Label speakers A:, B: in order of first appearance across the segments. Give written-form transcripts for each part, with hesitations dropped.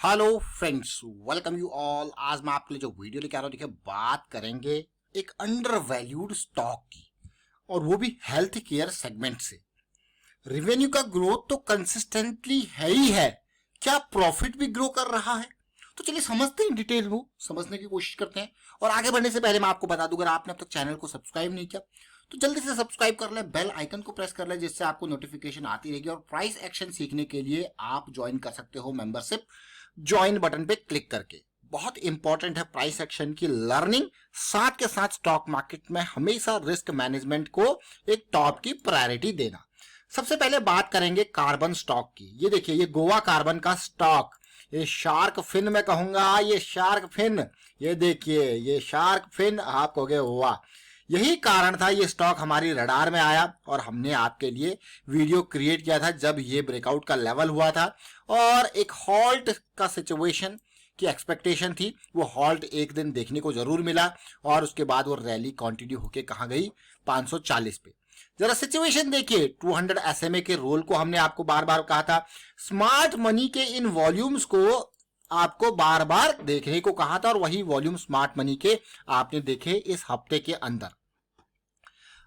A: Hello friends, welcome you all. आज मैं आपके लिए जो वीडियो लेके आ रहा हूँ, देखिए बात करेंगे एक अंडर वैल्यूड स्टॉक की, और वो भी हेल्थ केयर सेगमेंट से। रिवेन्यू का ग्रोथ तो कंसिस्टेंटली है ही है, क्या प्रॉफिट भी ग्रो कर रहा है? तो चलिए समझते हैं, डिटेल वो समझने की कोशिश करते हैं। और आगे बढ़ने से पहले मैं आपको बता दूं, अगर आपने अब तक चैनल को सब्सक्राइब नहीं किया तो जल्दी से सब्सक्राइब कर लें, बेल आइकन को प्रेस कर लें, जिससे आपको नोटिफिकेशन आती रहेगी। और प्राइस एक्शन सीखने के लिए आप ज्वाइन कर सकते हो मेंबरशिप, ज्वाइन बटन पे क्लिक करके। बहुत इंपॉर्टेंट है प्राइस एक्शन की लर्निंग, साथ के साथ स्टॉक मार्केट में हमेशा रिस्क मैनेजमेंट को एक टॉप की प्रायोरिटी देना। सबसे पहले बात करेंगे कार्बन स्टॉक की। ये देखिए, ये गोवा कार्बन का स्टॉक, ये शार्क फिन मैं कहूंगा, ये शार्क फिन, ये देखिए ये शार्क फिन, आप कहोगे वाह। यही कारण था ये स्टॉक हमारी रडार में आया, और हमने आपके लिए वीडियो क्रिएट किया था जब ये ब्रेकआउट का लेवल हुआ था और एक हॉल्ट का सिचुएशन की एक्सपेक्टेशन थी। वो हॉल्ट एक दिन देखने को जरूर मिला, और उसके बाद वो रैली कंटिन्यू होके कहां गई, 540 पे। जरा सिचुएशन देखिए, 200 SMA के रोल को हमने आपको बार बार कहा था, स्मार्ट मनी के इन वॉल्यूम्स को आपको बार बार देखने को कहा था, और वही वॉल्यूम स्मार्ट मनी के आपने देखे इस हफ्ते के अंदर।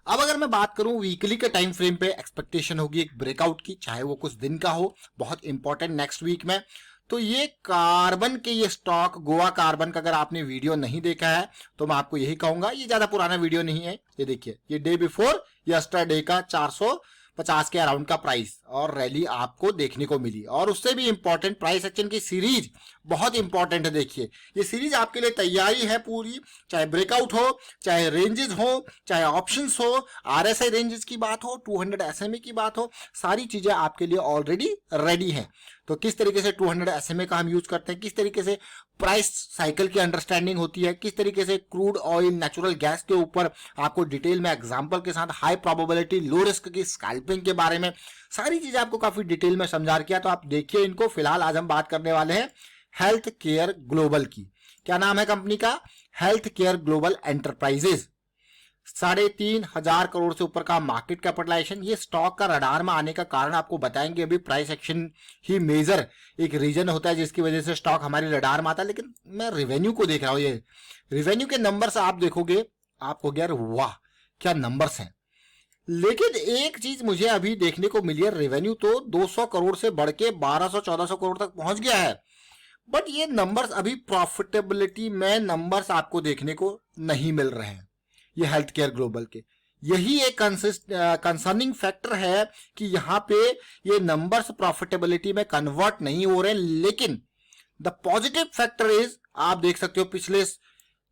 A: अब अगर मैं बात करूं वीकली के टाइम फ्रेम पे, एक्सपेक्टेशन होगी एक ब्रेकआउट की, चाहे वो कुछ दिन का हो, बहुत इंपॉर्टेंट नेक्स्ट वीक में। तो ये कार्बन के ये स्टॉक गोवा कार्बन का अगर आपने वीडियो नहीं देखा है तो मैं आपको यही कहूंगा, ये ज्यादा पुराना वीडियो नहीं है। ये देखिए, ये डे बिफोर यस्टरडे का 450 के अराउंड का प्राइस और रैली आपको देखने को मिली। और उससे भी इंपॉर्टेंट प्राइस एक्शन की सीरीज बहुत इंपॉर्टेंट है। देखिए, ये सीरीज आपके लिए तैयारी है पूरी, चाहे ब्रेकआउट हो, चाहे रेंजेस हो, चाहे ऑप्शंस हो, RSI रेंजेस की बात हो, 200 SMA की बात हो, सारी चीजें आपके लिए ऑलरेडी रेडी हैं। तो किस तरीके से 200 SMA का हम यूज करते हैं, किस तरीके से प्राइस साइकिल की अंडरस्टैंडिंग होती है, किस तरीके से क्रूड ऑयल नेचुरल गैस के ऊपर आपको डिटेल में एग्जांपल के साथ हाई प्रोबेबिलिटी लो रिस्क की स्कैल्पिंग के बारे में सारी चीजें आपको काफी डिटेल में समझा किया। तो आप देखिए इनको। फिलहाल आज हम बात करने वाले हैं हेल्थ केयर ग्लोबल की। क्या नाम है कंपनी का? Health care global enterprises. 3,500 crore से ऊपर का मार्केट कैपिटलाइजेशन। ये स्टॉक का रडार में आने का कारण आपको बताएंगे अभी। प्राइस एक्शन ही मेजर एक रीजन होता है जिसकी वजह से स्टॉक हमारी रडार में आता है। लेकिन मैं रेवेन्यू को देख रहा हूं, ये रेवेन्यू के नंबर्स आप देखोगे, आपको यार वाह क्या नंबर्स हैं। लेकिन एक चीज मुझे अभी देखने को मिली है, रेवेन्यू तो 200 करोड़ से बढ़ के 1200-1400 करोड़ तक पहुंच गया है, बट ये नंबर्स अभी प्रॉफिटेबिलिटी में नंबर्स आपको देखने को नहीं मिल रहे हैं ये हेल्थ केयर ग्लोबल के। यही एक कंसर्निंग फैक्टर है कि यहां पे ये नंबर्स प्रॉफिटेबिलिटी में कन्वर्ट नहीं हो रहे। लेकिन द पॉजिटिव फैक्टर इज, आप देख सकते हो पिछले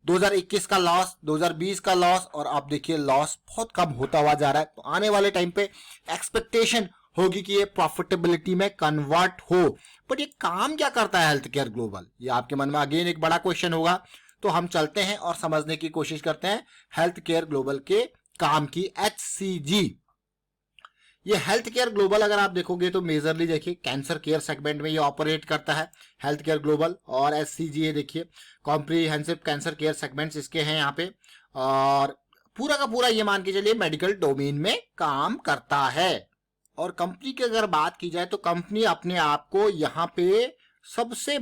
A: 2021 का लॉस, 2020 का लॉस, और आप देखिए लॉस बहुत कम होता हुआ जा रहा है। तो आने वाले टाइम पे एक्सपेक्टेशन होगी कि ये प्रॉफिटेबिलिटी में कन्वर्ट हो। बट ये काम क्या करता है हेल्थ केयर ग्लोबल, ये आपके मन में अगेन एक बड़ा क्वेश्चन होगा। तो हम चलते हैं और समझने की कोशिश करते हैं हेल्थ केयर ग्लोबल के काम की। HCG, ये हेल्थ केयर ग्लोबल अगर आप देखोगे तो मेजरली देखिए कैंसर केयर सेगमेंट में ये ऑपरेट करता है हेल्थ केयर ग्लोबल। और HCG ये देखिए कॉम्प्रिहेंसिव कैंसर केयर सेगमेंट्स इसके हैं यहाँ पे, और पूरा का पूरा ये मान के चलिए मेडिकल डोमेन में काम करता है। और कंपनी की अगर बात की जाए तो कंपनी अपने आप को यहाँ पे सबसे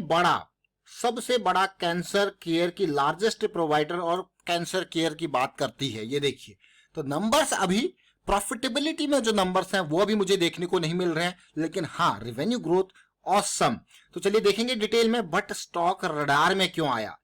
A: बड़ा कैंसर केयर की लार्जेस्ट प्रोवाइडर और कैंसर केयर की बात करती है। ये देखिए, तो नंबर्स अभी प्रॉफिटेबिलिटी में जो नंबर्स हैं वो अभी मुझे देखने को नहीं मिल रहे हैं, लेकिन हाँ रेवेन्यू ग्रोथ ऑसम। तो चलिए देखेंगे डिटेल में। बट स्टॉक रडार में क्यों आया?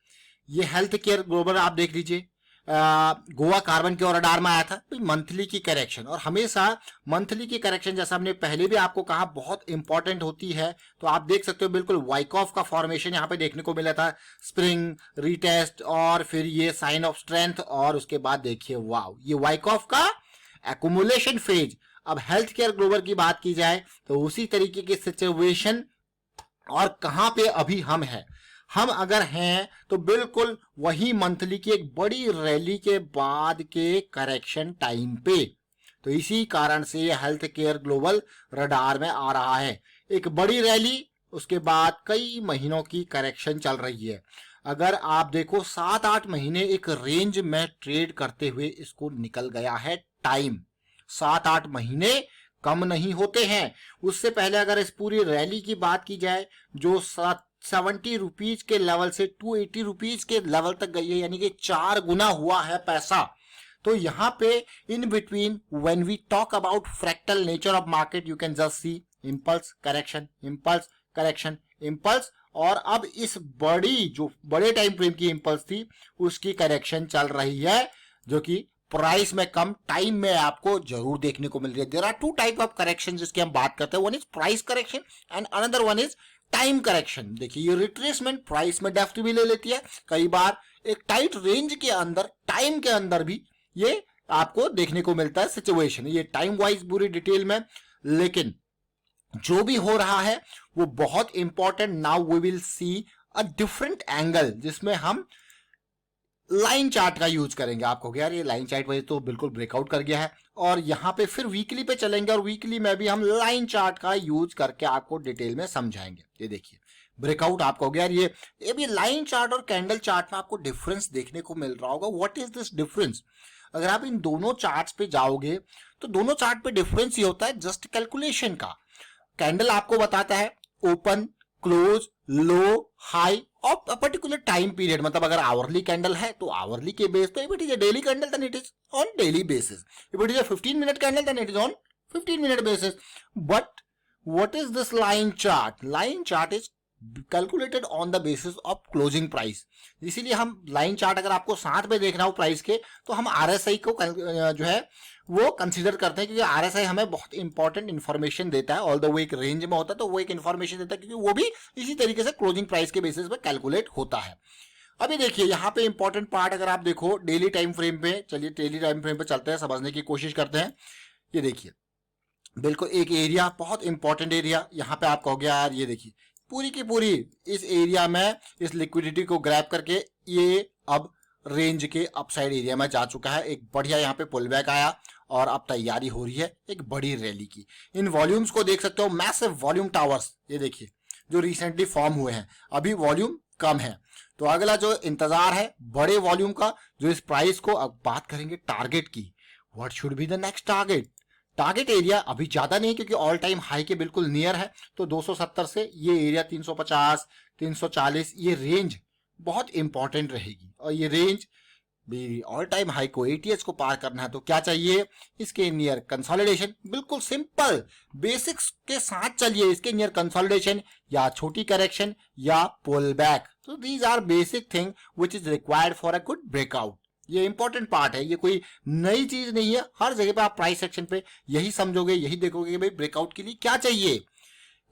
A: ये हेल्थ केयर ग्लोबल आप देख लीजिए, गोवा कार्बन के और रडार में आया था मंथली की करेक्शन। और हमेशा मंथली की करेक्शन, जैसा हमने पहले भी आपको कहा, बहुत इंपॉर्टेंट होती है। तो आप देख सकते हो बिल्कुल वाइकॉफ का फॉर्मेशन यहाँ पे देखने को मिला था, स्प्रिंग रीटेस्ट, और फिर ये साइन ऑफ स्ट्रेंथ, और उसके बाद देखिए वाव ये वाइकॉफ का एकुमुलेशन फेज। अब हेल्थ केयर ग्लोबल की बात की जाए तो उसी तरीके की सिचुएशन, और कहां पे अभी हम हैं, हम अगर हैं तो बिल्कुल वही मंथली की एक बड़ी रैली के बाद के करेक्शन टाइम पे। तो इसी कारण से ये हेल्थ केयर ग्लोबल रडार में आ रहा है। एक बड़ी रैली, उसके बाद कई महीनों की करेक्शन चल रही है। अगर आप देखो 7-8 महीने एक रेंज में ट्रेड करते हुए इसको निकल गया है टाइम। 7-8 महीने कम नहीं होते हैं। उससे पहले अगर इस पूरी रैली की बात की जाए जो 270 रुपीज के लेवल से 280 रुपीज के लेवल तक गई है, यानी कि 4 गुना हुआ है पैसा। तो यहाँ पे in between when we talk about fractal nature of market, you can just see impulse correction, impulse correction, impulse, और अब इस जो बड़े टाइम फ्रेम की इम्पल्स थी उसकी करेक्शन चल रही है, जो कि प्राइस में कम टाइम में आपको जरूर देखने को मिल रही है। There are two type of correction जिसकी हम बात करते हैं, one is price correction and another one is time correction. देखिए ये रिट्रेसमेंट प्राइस में डेप्थ भी ले लेती है, कई बार एक टाइट रेंज के अंदर टाइम के अंदर भी ये आपको देखने को मिलता है सिचुएशन, ये टाइम वाइज पूरी डिटेल में। लेकिन जो भी हो रहा है वो बहुत important. Now we will see a different angle जिसमें हम लाइन चार्ट का यूज करेंगे। आपको यार ये लाइन चार्ट वजह तो बिल्कुल ब्रेकआउट कर गया है, और यहाँ पे फिर वीकली पे चलेंगे और वीकली में भी हम लाइन चार्ट का यूज करके आपको डिटेल में समझाएंगे। ये देखिए ब्रेकआउट आपको हो गया ये भी लाइन चार्ट और कैंडल चार्ट में आपको डिफरेंस देखने को मिल रहा होगा। What is this difference? अगर आप इन दोनों चार्ट्स पे जाओगे तो दोनों चार्ट पे डिफरेंस ये होता है जस्ट कैलकुलेशन का। कैंडल आपको बताता है ओपन, क्लोज, लो, हाई और पर्टिकुलर टाइम पीरियड, मतलब अगर आवरली कैंडल है तो आवरली के बेस पे, if it is a daily candle then it is on daily basis, if it is a 15 minute candle then it is on 15 minute basis. But what is this line chart? Line chart is calculated on the basis of closing price. इसीलिए हम line chart अगर आपको साथ में देखना हो price के तो हम आरएसआई को जो है वो कंसीडर करते हैं, क्योंकि आरएसआई हमें बहुत इंपॉर्टेंट इन्फॉर्मेशन देता है। ऑल द वो एक रेंज में होता है तो वो एक इन्फॉर्मेशन देता है, क्योंकि वो भी इसी तरीके से क्लोजिंग प्राइस के बेसिस पे कैलकुलेट होता है। अभी देखिए यहाँ पे इंपॉर्टेंट पार्ट अगर आप देखो डेली टाइम फ्रेम पे, चलिए डेली टाइम फ्रेम पे चलते हैं, समझने की कोशिश करते हैं। ये देखिए बिल्कुल एक एरिया, बहुत इंपॉर्टेंट एरिया यहाँ पे आपका हो गया यार। ये देखिए पूरी की पूरी इस एरिया में इस लिक्विडिटी को ग्रैब करके ये अब रेंज के अपसाइड एरिया में जा चुका है। एक बढ़िया यहाँ पे पुल बैक आया और अब तैयारी हो रही है एक बड़ी रैली की। इन वॉल्यूम्स को देख सकते हो, मैसिव वॉल्यूम टावर्स ये देखिए जो रिसेंटली फॉर्म हुए हैं। अभी वॉल्यूम कम है तो अगला जो इंतजार है बड़े वॉल्यूम का, जो इस प्राइस को अब बात करेंगे टारगेट की। What should be the next target? Target area अभी ज्यादा नहीं क्योंकि ऑल टाइम हाई के बिल्कुल नियर है, तो 270 से ये एरिया 350, 340 ये रेंज बहुत इंपॉर्टेंट रहेगी। और ये रेंज भी ऑल टाइम हाई को एटीएस को पार करना है तो क्या चाहिए? इसके नियर कंसोलिडेशन। बिल्कुल सिंपल बेसिक्स के साथ चलिए, इसके नियर कंसोलिडेशन या छोटी करेक्शन या पुल बैक। तो these are basic thing which is required for a good breakout. ये इंपॉर्टेंट पार्ट है, ये कोई नई चीज नहीं है। हर जगह पे आप प्राइस सेक्शन पे यही समझोगे, यही देखोगे कि भाई ब्रेकआउट के लिए क्या चाहिए,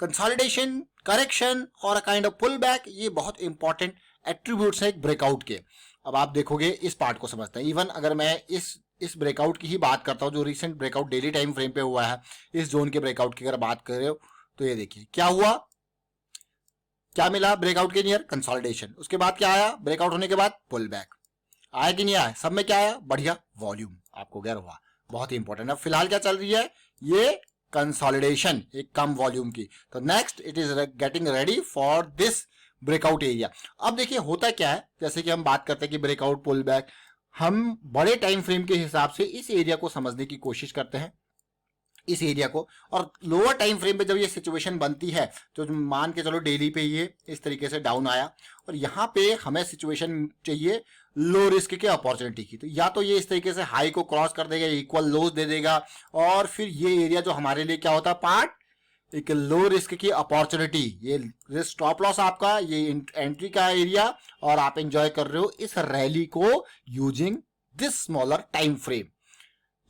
A: कंसोलिडेशन, करेक्शन और a kind of pull back. ये बहुत इंपॉर्टेंट एट्रीब्यूट्स हैं एक ब्रेकआउट के। अब आप देखोगे इस पार्ट को समझते हैं। इवन अगर मैं इस ब्रेकआउट की ही बात करता हूं जो recent breakout daily time frame पे हुआ है, इस जोन के ब्रेकआउट की अगर बात कर रहे हो तो ये देखिए क्या हुआ, क्या मिला ब्रेकआउट के नियर? कंसोलिडेशन। उसके बाद क्या आया? ब्रेकआउट होने के बाद पुल बैक। आया कि नहीं आया? सब में क्या आया? बढ़िया वॉल्यूम आपको गैर हुआ, बहुत ही इंपॉर्टेंट। अब फिलहाल क्या चल रही है? ये कंसोलिडेशन एक कम वॉल्यूम की। तो next it is getting ready for this breakout area. अब देखिए होता क्या है, जैसे कि हम बात करते हैं कि ब्रेकआउट पुल बैक, हम बड़े टाइम फ्रेम के हिसाब से इस एरिया को समझने की कोशिश करते हैं, इस एरिया को। और लोअर टाइम फ्रेम पे जब ये सिचुएशन बनती है तो मान के चलो डेली पे ये इस तरीके से डाउन आया और यहाँ पे हमें सिचुएशन चाहिए लो रिस्क के अपॉर्चुनिटी की। तो या तो ये इस तरीके से हाई को क्रॉस कर देगा, इक्वल लोज दे देगा, और फिर ये एरिया जो हमारे लिए क्या होता है पार्ट, एक लो रिस्क की अपॉर्चुनिटी। ये स्टॉप लॉस आपका, ये एंट्री का एरिया, और आप एंजॉय कर रहे हो इस रैली को using this smaller time frame.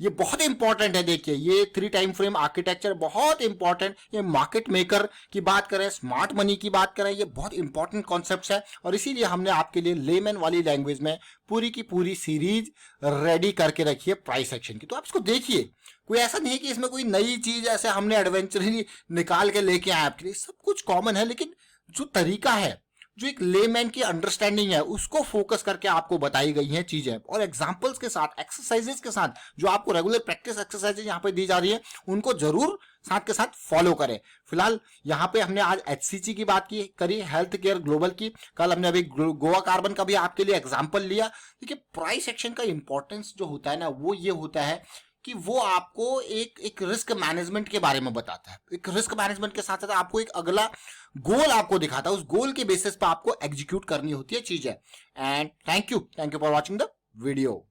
A: ये बहुत इंपॉर्टेंट है। देखिए ये 3 टाइम फ्रेम आर्किटेक्चर बहुत इंपॉर्टेंट। ये मार्केट मेकर की बात करें, स्मार्ट मनी की बात करें, ये बहुत इंपॉर्टेंट कॉन्सेप्ट्स है। और इसीलिए हमने आपके लिए लेमन वाली लैंग्वेज में पूरी की पूरी सीरीज रेडी करके रखी है प्राइस एक्शन की। तो आप इसको देखिए, कोई ऐसा नहीं है कि इसमें कोई नई चीज ऐसे हमने एडवेंचरली निकाल के लेके आए आपके लिए। सब कुछ कॉमन है, लेकिन जो तरीका है, जो एक लेमैन की अंडरस्टैंडिंग है, उसको फोकस करके आपको बताई गई हैं चीजें, और एग्जांपल्स के साथ, एक्सरसाइजेस के साथ, जो आपको रेगुलर प्रैक्टिस एक्सरसाइजेस यहाँ पे दी जा रही है उनको जरूर साथ के साथ फॉलो करें। फिलहाल यहाँ पे हमने आज HCG की बात करी, हेल्थ केयर ग्लोबल की। कल हमने अभी गोवा कार्बन का भी आपके लिए एग्जाम्पल लिया। देखिए प्राइस एक्शन का इंपॉर्टेंस जो होता है ना, वो ये होता है कि वो आपको एक रिस्क मैनेजमेंट के बारे में बताता है। एक रिस्क मैनेजमेंट के साथ साथ आपको एक अगला गोल आपको दिखाता है, उस गोल के बेसिस पर आपको एग्जीक्यूट करनी होती है चीजें। And thank you for watching the video.